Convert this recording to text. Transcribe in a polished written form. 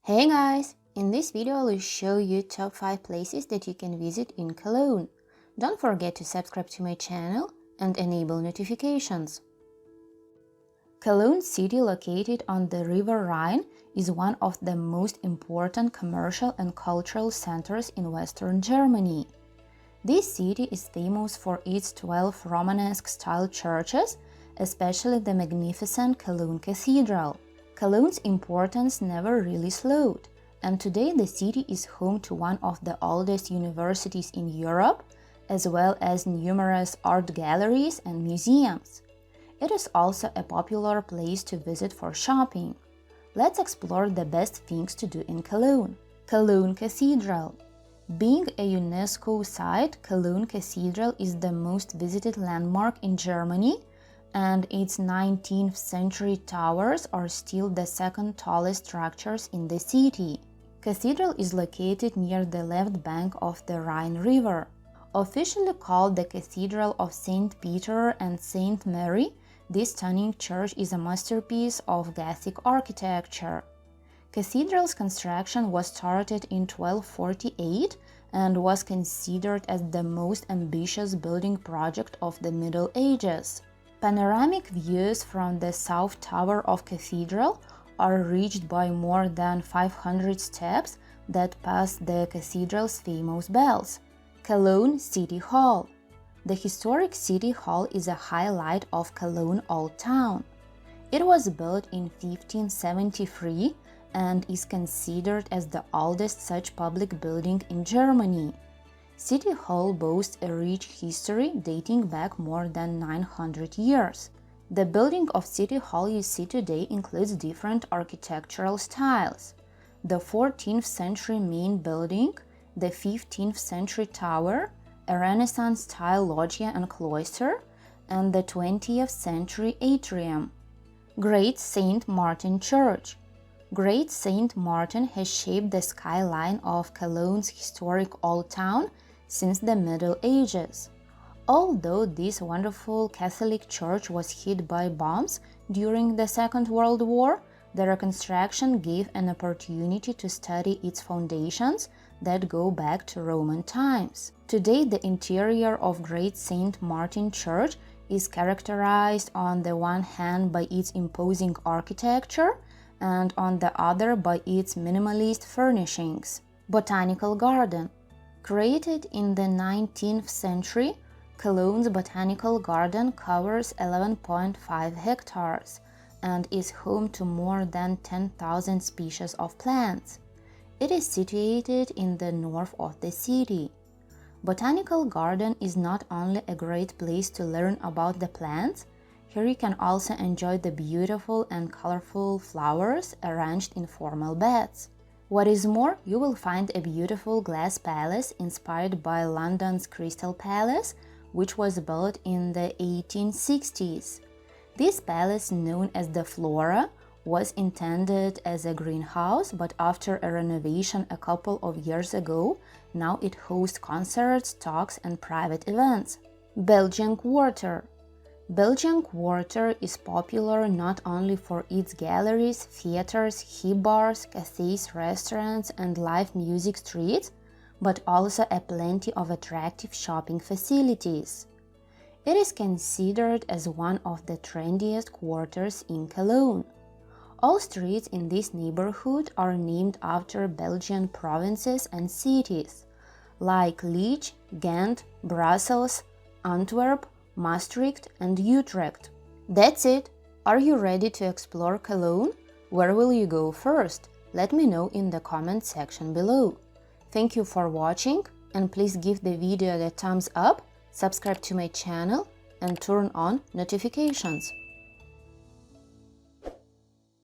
Hey guys! In this video I will show you top 5 places that you can visit in Cologne. Don't forget to subscribe to my channel and enable notifications. Cologne city, located on the River Rhine, is one of the most important commercial and cultural centers in Western Germany. This city is famous for its 12 Romanesque-style churches, especially the magnificent Cologne Cathedral. Cologne's importance never really slowed, and today the city is home to one of the oldest universities in Europe, as well as numerous art galleries and museums. It is also a popular place to visit for shopping. Let's explore the best things to do in Cologne. Cologne Cathedral. Being a UNESCO site, Cologne Cathedral is the most visited landmark in Germany, and its 19th century towers are still the second tallest structures in the city. Cathedral is located near the left bank of the Rhine River. Officially called the Cathedral of St. Peter and St. Mary, this stunning church is a masterpiece of Gothic architecture. Cathedral's construction was started in 1248 and was considered as the most ambitious building project of the Middle Ages. Panoramic views from the south tower of Cathedral are reached by more than 500 steps that pass the cathedral's famous bells. Cologne City Hall. The historic City Hall is a highlight of Cologne Old Town. It was built in 1573 and is considered as the oldest such public building in Germany. City Hall boasts a rich history dating back more than 900 years. The building of City Hall you see today includes different architectural styles: the 14th century main building, the 15th century tower, a Renaissance-style loggia and cloister, and the 20th century atrium. Great St. Martin Church. Great St. Martin has shaped the skyline of Cologne's historic Old Town since the Middle Ages. Although this wonderful Catholic church was hit by bombs during the Second World War, the reconstruction gave an opportunity to study its foundations that go back to Roman times. Today, the interior of Great St. Martin Church is characterized on the one hand by its imposing architecture and on the other by its minimalist furnishings. Botanical Garden. Created in the 19th century, Cologne's Botanical Garden covers 11.5 hectares and is home to more than 10,000 species of plants. It is situated in the north of the city. Botanical Garden is not only a great place to learn about the plants, here you can also enjoy the beautiful and colorful flowers arranged in formal beds. What is more, you will find a beautiful glass palace inspired by London's Crystal Palace, which was built in the 1860s. This palace, known as the Flora, was intended as a greenhouse, but after a renovation a couple of years ago, now it hosts concerts, talks, and private events. Belgian Quarter. Belgian Quarter is popular not only for its galleries, theaters, hip bars, cafes, restaurants, and live music streets, but also a plenty of attractive shopping facilities. It is considered as one of the trendiest quarters in Cologne. All streets in this neighborhood are named after Belgian provinces and cities, like Liege, Ghent, Brussels, Antwerp, Maastricht, and Utrecht. That's it! Are you ready to explore Cologne? Where will you go first? Let me know in the comment section below. Thank you for watching, and please give the video a thumbs up, subscribe to my channel, and turn on notifications.